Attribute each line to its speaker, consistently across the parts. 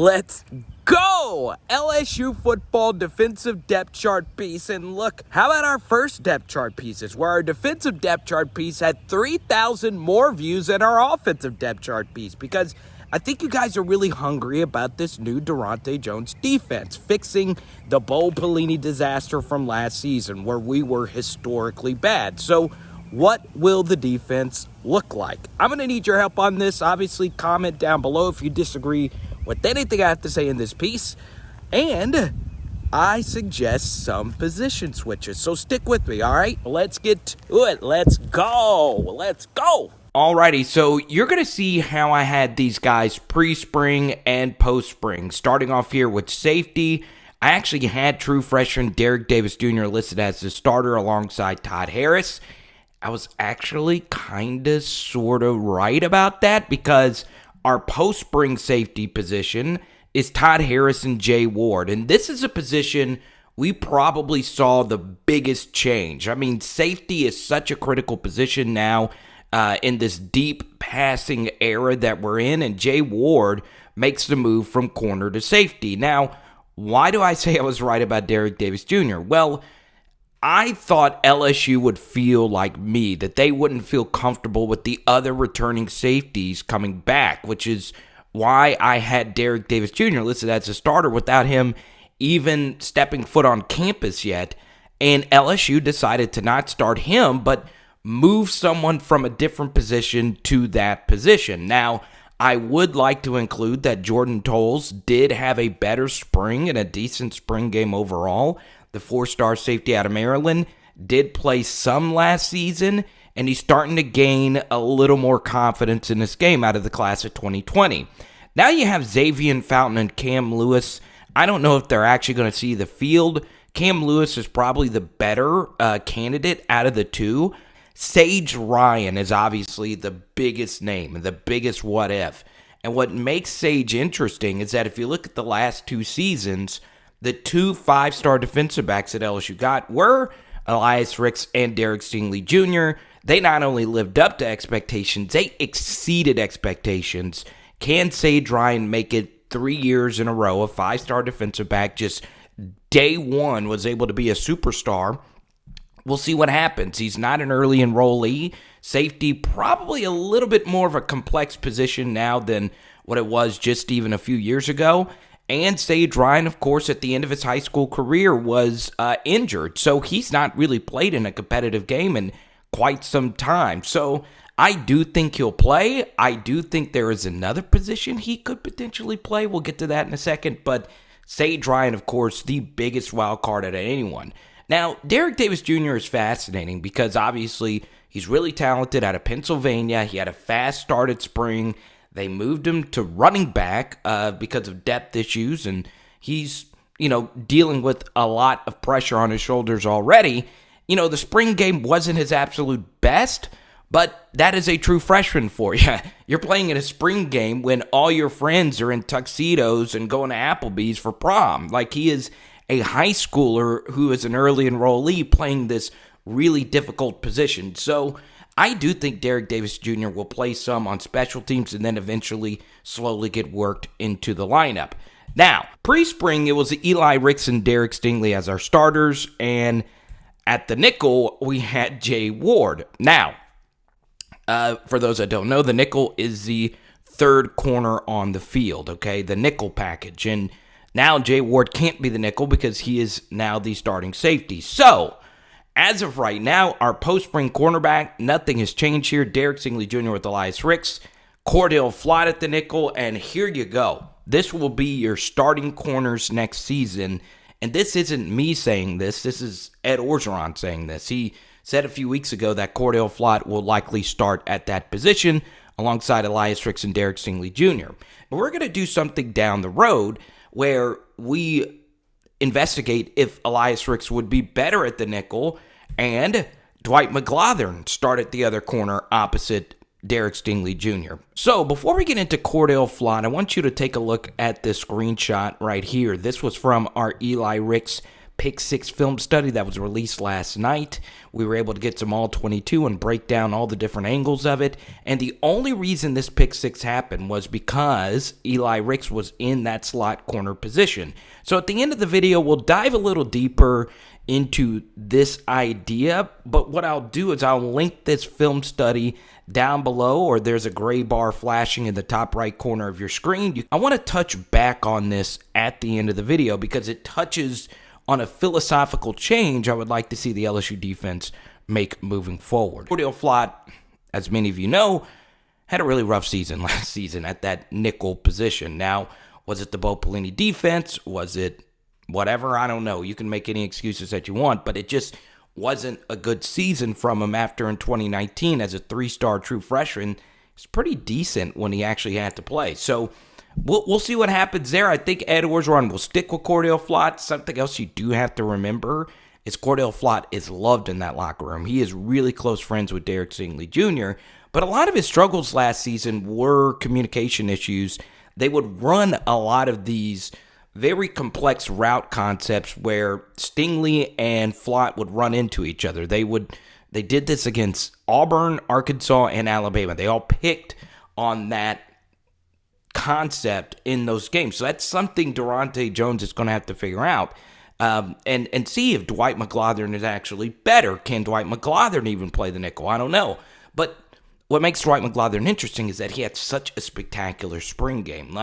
Speaker 1: Let's go! LSU football defensive depth chart piece. And look, how about our first depth chart pieces, where our defensive depth chart piece had 3,000 more views than our offensive depth chart piece? Because I think you guys are really hungry about this new Daronte Jones defense, fixing the Bo Pelini disaster from last season, where we were historically bad. So what will the defense look like? I'm going to need your help on this. Obviously, comment down below if you disagree with anything I have to say in this piece. And I suggest some position switches. So stick with me, all right? Let's get to it. Let's go. Let's go. Alrighty, so you're going to see how I had these guys pre-spring and post-spring. Starting off here with safety, I actually had true freshman Derek Davis Jr. listed as the starter alongside Todd Harris. I was actually kind of sort of right about that because our post-spring safety position is Todd Harris and Jay Ward. And this is a position we probably saw the biggest change. I mean, safety is such a critical position now in this deep passing era that we're in. And Jay Ward makes the move from corner to safety. Now, why do I say I was right about Derek Davis Jr.? Well, I thought LSU would feel like me, that they wouldn't feel comfortable with the other returning safeties coming back, which is why I had Derek Davis Jr. listed as a starter without him even stepping foot on campus yet. And LSU decided to not start him, but move someone from a different position to that position. Now, I would like to include that Jordan Tolles did have a better spring and a decent spring game overall. The 4-star safety out of Maryland did play some last season, and he's starting to gain a little more confidence in this game out of the class of 2020. Now you have Xavier Fountain and Cam Lewis. I don't know if they're actually going to see the field. Cam Lewis is probably the better candidate out of the two. Sage Ryan is obviously the biggest name and the biggest what if. And what makes Sage interesting is that if you look at the last two seasons, the two 5-star defensive backs that LSU got were Eli Ricks and Derek Stingley Jr. They not only lived up to expectations, they exceeded expectations. Can Sage Ryan make it 3 years in a row? A 5-star defensive back just day one was able to be a superstar. We'll see what happens. He's not an early enrollee. Safety, probably a little bit more of a complex position now than what it was just even a few years ago. And Sage Ryan, of course, at the end of his high school career was injured. So he's not really played in a competitive game in quite some time. So I do think he'll play. I do think there is another position he could potentially play. We'll get to that in a second. But Sage Ryan, of course, the biggest wild card out of anyone. Now, Derek Davis Jr. is fascinating because obviously he's really talented out of Pennsylvania. He had a fast start at spring. They moved him to running back because of depth issues, and he's, dealing with a lot of pressure on his shoulders already. The spring game wasn't his absolute best, but that is a true freshman for you. You're playing in a spring game when all your friends are in tuxedos and going to Applebee's for prom. Like, he is a high schooler who is an early enrollee playing this really difficult position. So I do think Derek Davis Jr. will play some on special teams and then eventually slowly get worked into the lineup. Now, pre-spring, it was Eli Ricks and Derek Stingley as our starters, and at the nickel, we had Jay Ward. Now, for those that don't know, the nickel is the third corner on the field, okay? The nickel package. And now Jay Ward can't be the nickel because he is now the starting safety. So, as of right now, our post-spring cornerback, nothing has changed here. Derek Stingley Jr. with Eli Ricks, Cordell Flott at the nickel, and here you go. This will be your starting corners next season. And this isn't me saying this. This is Ed Orgeron saying this. He said a few weeks ago that Cordell Flott will likely start at that position alongside Eli Ricks and Derek Stingley Jr. But we're going to do something down the road where we investigate if Elias Ricks would be better at the nickel and Dwight McGlothern start at the other corner opposite Derek Stingley Jr. So before we get into Cordell Flott, I want you to take a look at this screenshot right here. This was from our Eli Ricks pick six film study that was released last night. We were able to get some all 22 and break down all the different angles of it. And the only reason this pick six happened was because Eli Ricks was in that slot corner position. So at the end of the video, we'll dive a little deeper into this idea, but what I'll do is I'll link this film study down below, or there's a gray bar flashing in the top right corner of your screen. I want to touch back on this at the end of the video because it touches on a philosophical change I would like to see the LSU defense make moving forward. Cordell Flott, as many of you know, had a really rough season last season at that nickel position. Now, was it the Bo Pelini defense? Was it whatever? I don't know. You can make any excuses that you want, but it just wasn't a good season from him after in 2019 as a three-star true freshman. It's pretty decent when he actually had to play. So we'll see what happens there. I think Ed Orgeron will stick with Cordell Flott. Something else you do have to remember is Cordell Flott is loved in that locker room. He is really close friends with Stingley Jr., but a lot of his struggles last season were communication issues. They would run a lot of these very complex route concepts where Stingley and Flott would run into each other. They did this against Auburn, Arkansas, and Alabama. They all picked on that concept in those games. So that's something Daronte Jones is going to have to figure out and see if Dwight McGlothern is actually better. Can Dwight McGlothern even play the nickel? I don't know. But what makes Dwight McGlothern interesting is that he had such a spectacular spring game.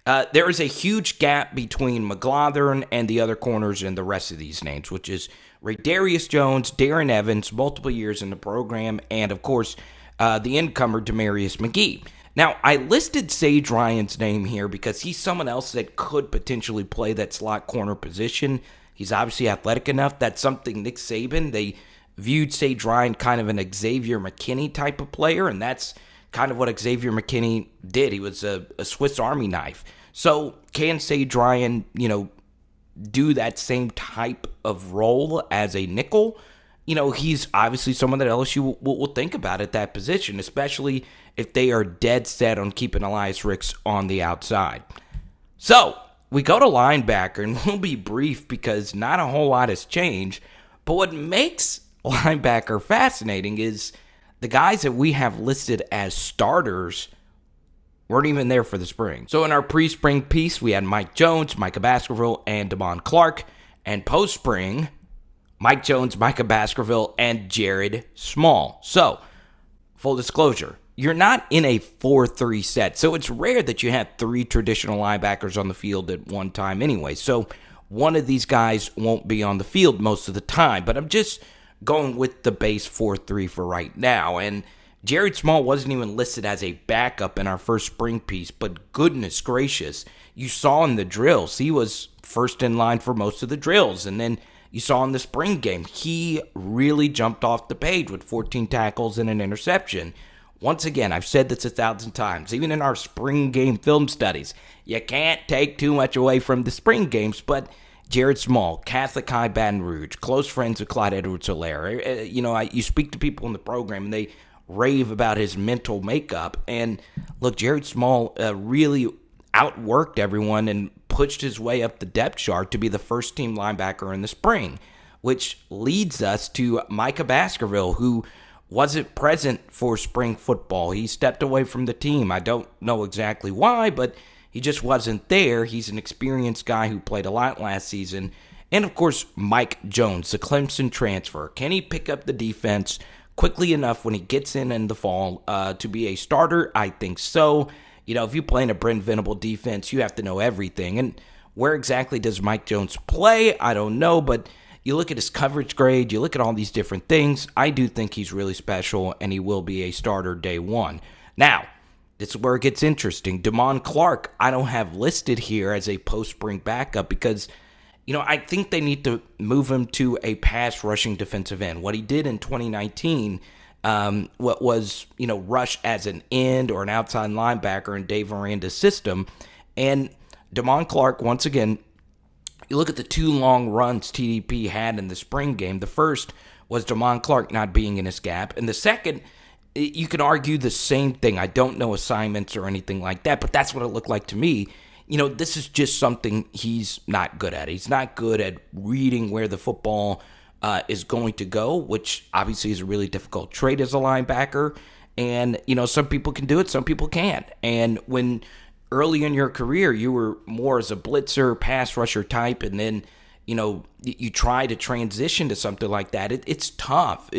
Speaker 1: There is a huge gap between McGlothern and the other corners and the rest of these names, which is Radarius Jones, Darren Evans, multiple years in the program, and, of course, the incomer, Demarius McGee. Now, I listed Sage Ryan's name here because he's someone else that could potentially play that slot corner position. He's obviously athletic enough. That's something Nick Saban, they viewed Sage Ryan kind of an Xavier McKinney type of player, and that's kind of what Xavier McKinney did. He was a Swiss Army knife. So can Sage Ryan, do that same type of role as a nickel? He's obviously someone that LSU will think about at that position, especially if they are dead set on keeping Elias Ricks on the outside. So we go to linebacker, and we'll be brief because not a whole lot has changed. But what makes linebacker fascinating is the guys that we have listed as starters weren't even there for the spring. So in our pre-spring piece, we had Mike Jones, Micah Baskerville, and Damon Clark. And post-spring, Mike Jones, Micah Baskerville, and Jared Small. So, full disclosure, you're not in a 4-3 set. So it's rare that you have three traditional linebackers on the field at one time anyway. So one of these guys won't be on the field most of the time. But I'm just going with the base 4-3 for right now. And Jared Small wasn't even listed as a backup in our first spring piece, but goodness gracious, you saw in the drills, he was first in line for most of the drills, and then you saw in the spring game, he really jumped off the page with 14 tackles and an interception. Once again, I've said this 1,000 times, even in our spring game film studies, you can't take too much away from the spring games, but Jared Small, Catholic High Baton Rouge, close friends with Clyde Edwards-Helaire. You speak to people in the program, and they rave about his mental makeup. And look, Jared Small really outworked everyone and pushed his way up the depth chart to be the first team linebacker in the spring, which leads us to Micah Baskerville, who wasn't present for spring football. He stepped away from the team. I don't know exactly why, but he just wasn't there. He's an experienced guy who played a lot last season. And, of course, Mike Jones, the Clemson transfer. Can he pick up the defense quickly enough when he gets in the fall to be a starter? I think so. If you play in a Brent Venable defense, you have to know everything. And where exactly does Mike Jones play? I don't know, but you look at his coverage grade, you look at all these different things. I do think he's really special, and he will be a starter day one. Now, this is where it gets interesting. Damon Clark, I don't have listed here as a post-spring backup because, I think they need to move him to a pass rushing defensive end. What he did in 2019, what was, rush as an end or an outside linebacker in Dave Aranda's system. And Damon Clark, once again, you look at the two long runs TDP had in the spring game. The first was Damon Clark not being in his gap. And the second, you can argue the same thing. I don't know assignments or anything like that, but that's what it looked like to me. this is just something he's not good at. He's not good at reading where the football is going to go, which obviously is a really difficult trait as a linebacker. And, some people can do it, some people can't. And when early in your career, you were more as a blitzer, pass rusher type, and then, you try to transition to something like that, it's tough.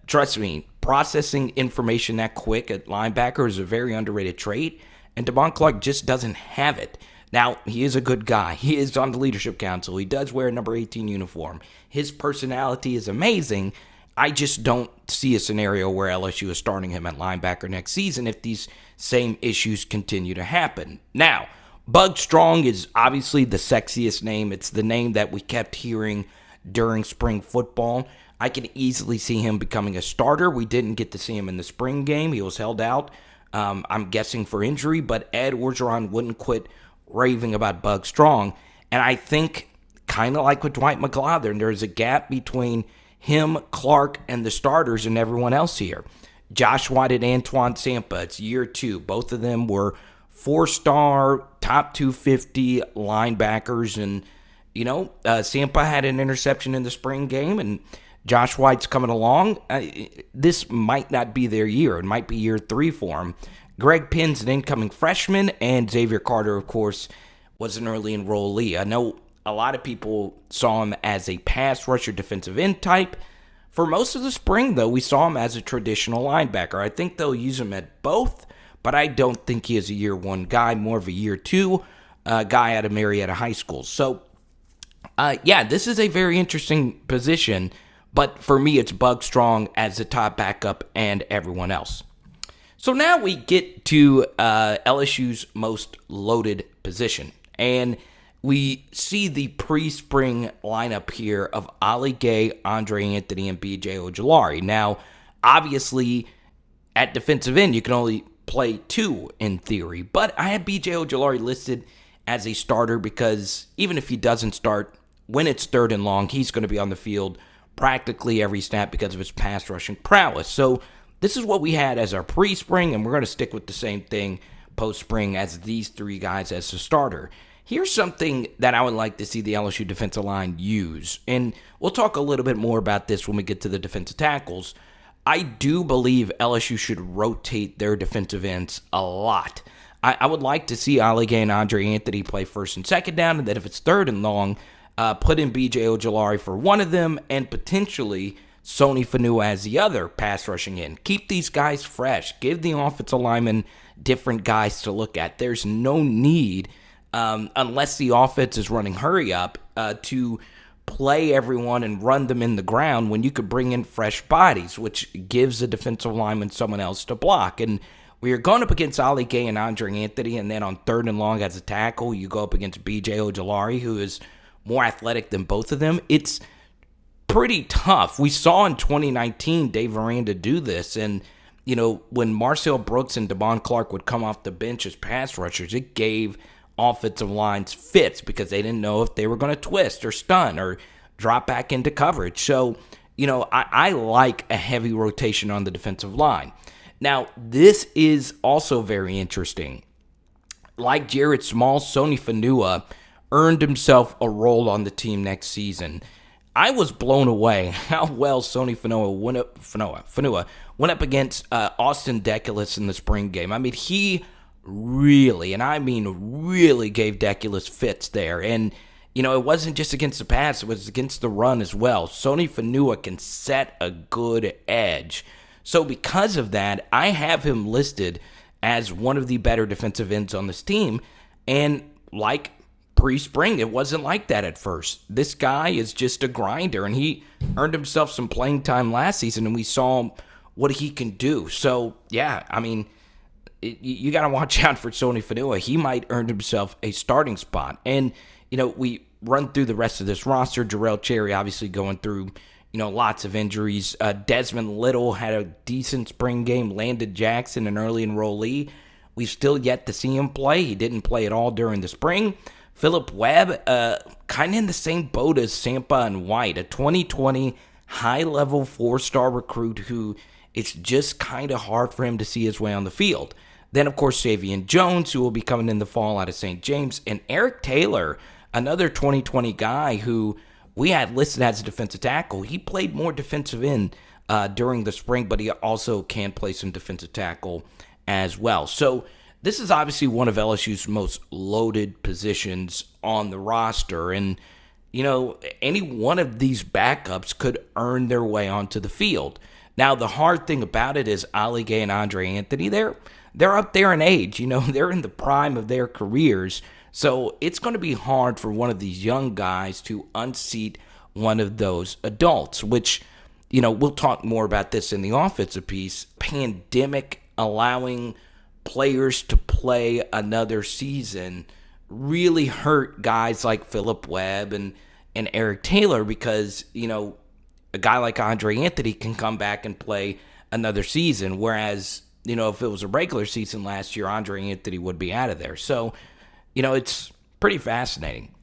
Speaker 1: Trust me, processing information that quick at linebacker is a very underrated trait, and Devon Clark just doesn't have it. Now, he is a good guy. He is on the leadership council. He does wear a number 18 uniform. His personality is amazing. I just don't see a scenario where LSU is starting him at linebacker next season if these same issues continue to happen. Now, Bug Strong is obviously the sexiest name. It's the name that we kept hearing during spring football. I can easily see him becoming a starter. We didn't get to see him in the spring game. He was held out, I'm guessing, for injury, but Ed Orgeron wouldn't quit raving about Bug Strong. And I think, kind of like with Dwight McGlothern, there's a gap between him, Clark, and the starters and everyone else here. Josh White and Antoine Sampa, it's year 2. Both of them were 4-star, top 250 linebackers. And, Sampa had an interception in the spring game, and Josh White's coming along. This might not be their year. It might be year 3 for him. Greg Pinn's an incoming freshman, and Xavier Carter, of course, was an early enrollee. I know a lot of people saw him as a pass rusher defensive end type. For most of the spring, though, we saw him as a traditional linebacker. I think they'll use him at both, but I don't think he is a year 1 guy, more of a year 2 guy out of Marietta High School. So, this is a very interesting position, but for me, it's Bug Strong as the top backup and everyone else. So now we get to LSU's most loaded position, and we see the pre-spring lineup here of Ali Gay, Andre Anthony, and B.J. Ojulari. Now, obviously, at defensive end, you can only play 2 in theory, but I have B.J. Ojulari listed as a starter because even if he doesn't start, when it's 3rd and long, he's going to be on the field practically every snap because of his pass rushing prowess. So this is what we had as our pre-spring, and we're going to stick with the same thing post-spring as these 3 guys as the starter. Here's something that I would like to see the LSU defensive line use, and we'll talk a little bit more about this when we get to the defensive tackles. I do believe LSU should rotate their defensive ends a lot. I would like to see Ali Gay and Andre Anthony play 1st and 2nd down, and then if it's 3rd and long, put in B.J. Ojulari for one of them, and potentially Sony Fanua as the other pass rushing in. Keep these guys fresh. Give the offensive linemen different guys to look at. There's no need, unless the offense is running hurry up, to play everyone and run them in the ground when you could bring in fresh bodies, which gives the defensive lineman someone else to block. And we are going up against Ali Gay and Andre Anthony, and then on 3rd and long as a tackle, you go up against B.J. Ojulari, who is more athletic than both of them. It's pretty tough. We saw in 2019 Dave Aranda do this, and when Marcel Brooks and Devon Clark would come off the bench as pass rushers, it gave offensive lines fits because they didn't know if they were going to twist or stun or drop back into coverage. So, I like a heavy rotation on the defensive line. Now, this is also very interesting. Like Jared Small, Sony Fanua earned himself a role on the team next season. I was blown away how well Sony Fanua went up against Austin Deculus in the spring game. I mean, he really, and I mean really, gave Deculus fits there. And, it wasn't just against the pass, it was against the run as well. Sony Fanua can set a good edge. So because of that, I have him listed as one of the better defensive ends on this team. And like pre-spring, it wasn't like that at first. This guy is just a grinder, and he earned himself some playing time last season, and we saw what he can do. So, yeah, I mean, you got to watch out for Sony Fanua. He might earn himself a starting spot. And, we run through the rest of this roster. Jarrell Cherry obviously going through, lots of injuries. Desmond Little had a decent spring game. Landon Jackson, an early enrollee. We've still yet to see him play. He didn't play at all during the spring. Philip Webb, kind of in the same boat as Sampa and White, a 2020 high-level 4-star recruit who it's just kind of hard for him to see his way on the field. Then, of course, Savion Jones, who will be coming in the fall out of St. James, and Eric Taylor, another 2020 guy who we had listed as a defensive tackle. He played more defensive end during the spring, but he also can play some defensive tackle as well. So this is obviously one of LSU's most loaded positions on the roster. And, any one of these backups could earn their way onto the field. Now, the hard thing about it is Ali Gay and Andre Anthony, they're up there in age. They're in the prime of their careers. So it's going to be hard for one of these young guys to unseat one of those adults, which, we'll talk more about this in the offensive piece. Pandemic allowing players to play another season really hurt guys like Philip Webb and Eric Taylor because, a guy like Andre Anthony can come back and play another season, whereas, if it was a regular season last year, Andre Anthony would be out of there. So, it's pretty fascinating.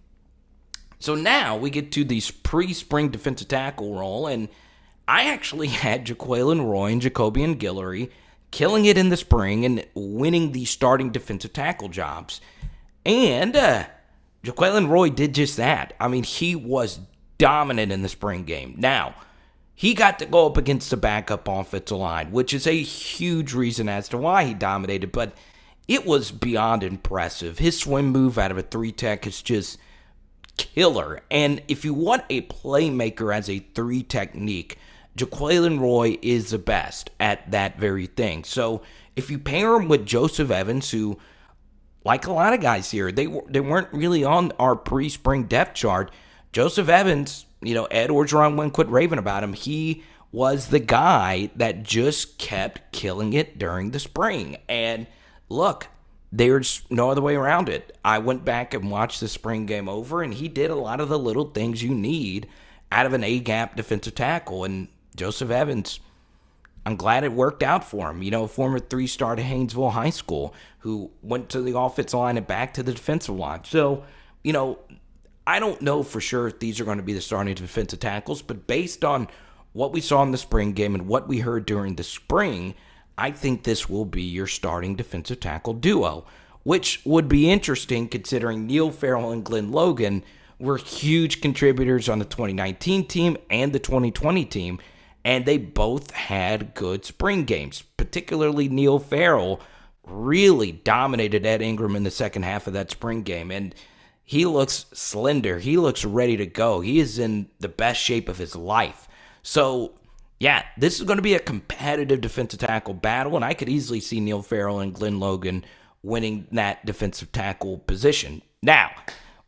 Speaker 1: So now we get to these pre-spring defensive tackle role, and I actually had Jaquelin Roy and Jacobian Guillory killing it in the spring and winning the starting defensive tackle jobs. And Jaquelin Roy did just that. I mean, he was dominant in the spring game. Now, he got to go up against the backup offensive line, which is a huge reason as to why he dominated, but it was beyond impressive. His swim move out of a 3-tech is just killer. And if you want a playmaker as a 3 technique, Jaquelin Roy is the best at that very thing. So if you pair him with Joseph Evans, who, like a lot of guys here, they weren't really on our pre-spring depth chart. Joseph Evans, Ed Orgeron wouldn't quit raving about him. He was the guy that just kept killing it during the spring. And look, there's no other way around it. I went back and watched the spring game over, and he did a lot of the little things you need out of an A-gap defensive tackle. And Joseph Evans, I'm glad it worked out for him. A former 3-star to Haynesville High School who went to the offensive line and back to the defensive line. So, I don't know for sure if these are going to be the starting defensive tackles, but based on what we saw in the spring game and what we heard during the spring, I think this will be your starting defensive tackle duo, which would be interesting considering Neil Farrell and Glenn Logan were huge contributors on the 2019 team and the 2020 team, and they both had good spring games. Particularly Neil Farrell really dominated Ed Ingram in the second half of that spring game, and he looks slender. He looks ready to go. He is in the best shape of his life. So, yeah, this is going to be a competitive defensive tackle battle, and I could easily see Neil Farrell and Glenn Logan winning that defensive tackle position. Now,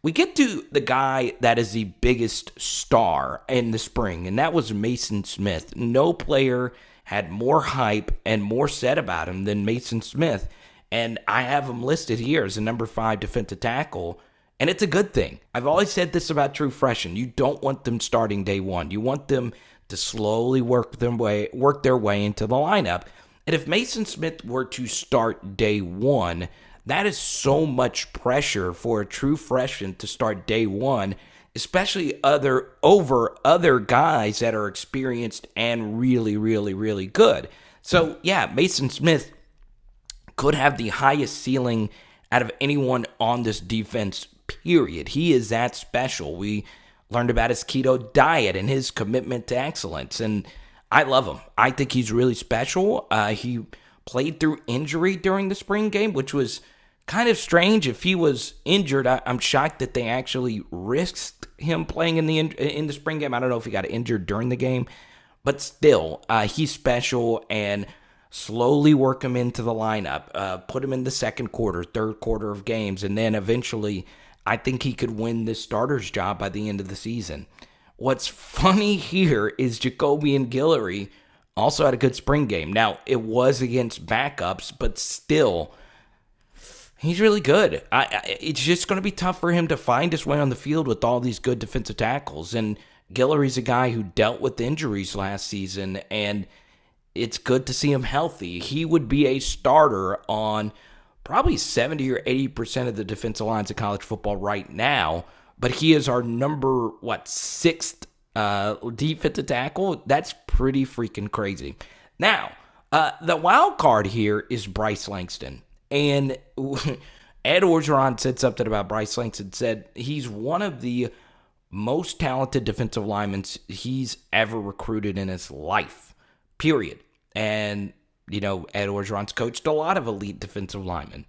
Speaker 1: we get to the guy that is the biggest star in the spring, and that was Maason Smith. No player had more hype and more said about him than Maason Smith, and I have him listed here as a number 5 defensive tackle, and it's a good thing. I've always said this about true freshmen. You don't want them starting day one. You want them to slowly work their way into the lineup. And if Maason Smith were to start day one, that is so much pressure for a true freshman to start day one, especially over other guys that are experienced and really, really, really good. So, yeah, Maason Smith could have the highest ceiling out of anyone on this defense, period. He is that special. We learned about his keto diet and his commitment to excellence, and I love him. I think he's really special. He played through injury during the spring game, which was kind of strange. If he was injured, I'm shocked that they actually risked him playing in the spring game. I don't know if he got injured during the game, but still, he's special, and slowly work him into the lineup, put him in the second quarter, third quarter of games, and then eventually I think he could win this starter's job by the end of the season. What's funny here is Jacobian Guillory also had a good spring game. Now, it was against backups, but still, he's really good. It's just going to be tough for him to find his way on the field with all these good defensive tackles. And Guillory's a guy who dealt with injuries last season, and it's good to see him healthy. He would be a starter on probably 70 or 80% of the defensive lines of college football right now, but he is our number, 6th defensive tackle? That's pretty freaking crazy. Now, the wild card here is Bryce Langston. And Ed Orgeron said something about Bryce Langston, said he's one of the most talented defensive linemen he's ever recruited in his life, period. And, Ed Orgeron's coached a lot of elite defensive linemen.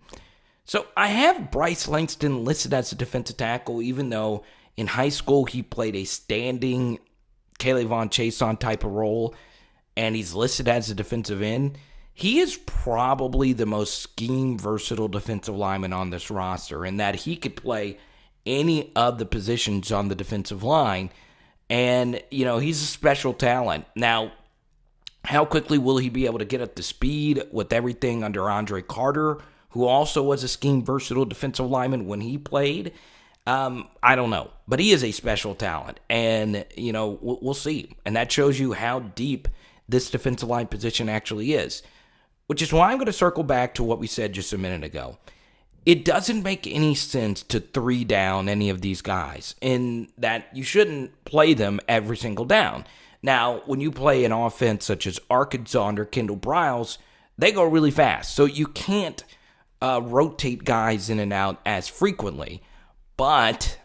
Speaker 1: So I have Bryce Langston listed as a defensive tackle, even though in high school he played a standing Caleb Von Chason type of role, and he's listed as a defensive end. He is probably the most scheme versatile defensive lineman on this roster, in that he could play any of the positions on the defensive line. And, he's a special talent. Now, how quickly will he be able to get up to speed with everything under Andre Carter, who also was a scheme versatile defensive lineman when he played? I don't know. But he is a special talent. And, we'll see. And that shows you how deep this defensive line position actually is. Which is why I'm going to circle back to what we said just a minute ago. It doesn't make any sense to 3 down any of these guys, in that you shouldn't play them every single down. Now, when you play an offense such as Arkansas under Kendall Briles, they go really fast. So you can't rotate guys in and out as frequently. But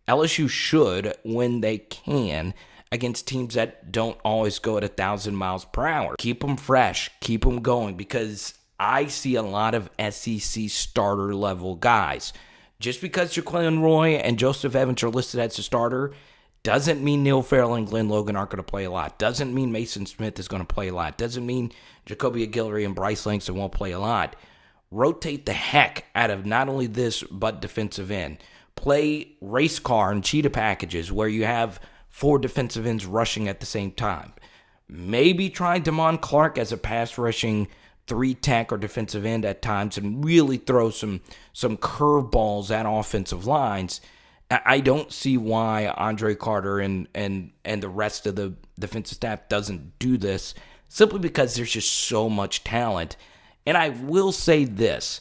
Speaker 1: LSU should, when they can, against teams that don't always go at 1,000 miles per hour. Keep them fresh. Keep them going, because I see a lot of SEC starter level guys. Just because Jaquelin Roy and Joseph Evans are listed as a starter doesn't mean Neil Farrell and Glenn Logan aren't going to play a lot. Doesn't mean Maason Smith is going to play a lot. Doesn't mean Jacoby Aguilar and Bryce Langston won't play a lot. Rotate the heck out of not only this, but defensive end. Play race car and cheetah packages where you have 4 defensive ends rushing at the same time. Maybe try Damon Clark as a pass rushing 3-tech or defensive end at times, and really throw some curveballs at offensive lines. I don't see why Andre Carter and the rest of the defensive staff doesn't do this, simply because there's just so much talent. And I will say this.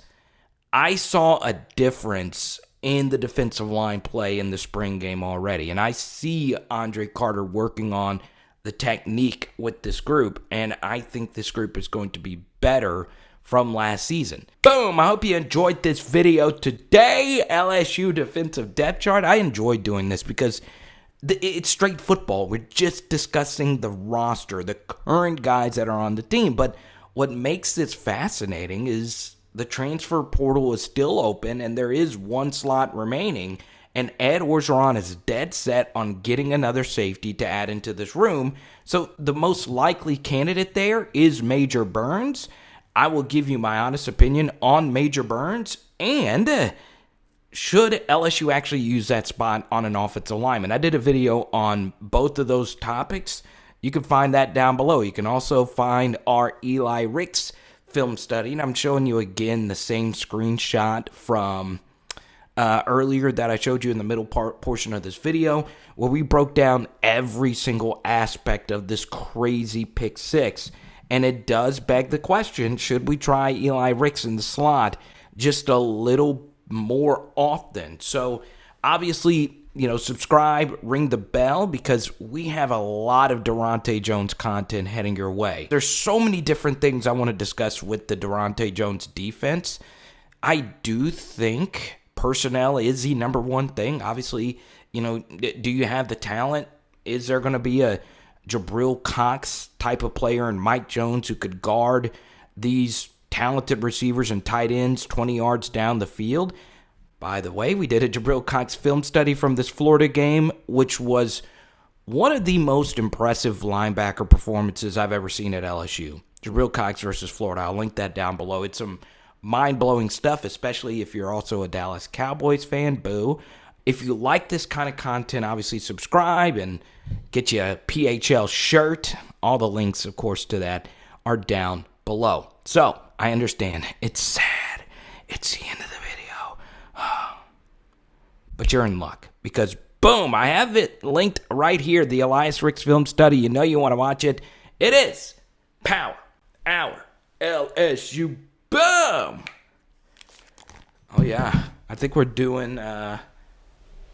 Speaker 1: I saw a difference in the defensive line play in the spring game already. And I see Andre Carter working on the technique with this group. And I think this group is going to be better from last season. Boom! I hope you enjoyed this video today. LSU defensive depth chart. I enjoyed doing this because it's straight football. We're just discussing the roster, the current guys that are on the team. But what makes this fascinating is the transfer portal is still open, and there is 1 slot remaining, and Ed Orgeron is dead set on getting another safety to add into this room. So the most likely candidate there is Major Burns. I will give you my honest opinion on Major Burns, and should LSU actually use that spot on an offensive lineman. I did a video on both of those topics. You can find that down below. You can also find our Eli Ricks film study, and I'm showing you again the same screenshot from earlier that I showed you in the middle portion of this video, where we broke down every single aspect of this crazy pick 6. And it does beg the question, should we try Eli Ricks in the slot just a little more often? So obviously, subscribe, ring the bell, because we have a lot of Daronte Jones content heading your way. There's so many different things I want to discuss with the Daronte Jones defense. I do think personnel is the number one thing. Obviously, do you have the talent? Is there going to be a Jabril Cox type of player and Mike Jones who could guard these talented receivers and tight ends 20 yards down the field? By the way, we did a Jabril Cox film study from this Florida game, which was one of the most impressive linebacker performances I've ever seen at LSU. Jabril Cox versus Florida. I'll link that down below. It's some mind-blowing stuff, especially if you're also a Dallas Cowboys fan. Boo. If you like this kind of content, obviously subscribe and get you a PHL shirt. All the links, of course, to that are down below. So, I understand. It's sad. It's the end of the video. But you're in luck because, boom, I have it linked right here. The Elias Ricks film study. You know you want to watch it. It is Power Hour LSU. Boom! Oh, yeah. I think we're doing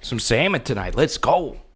Speaker 1: some salmon tonight. Let's go.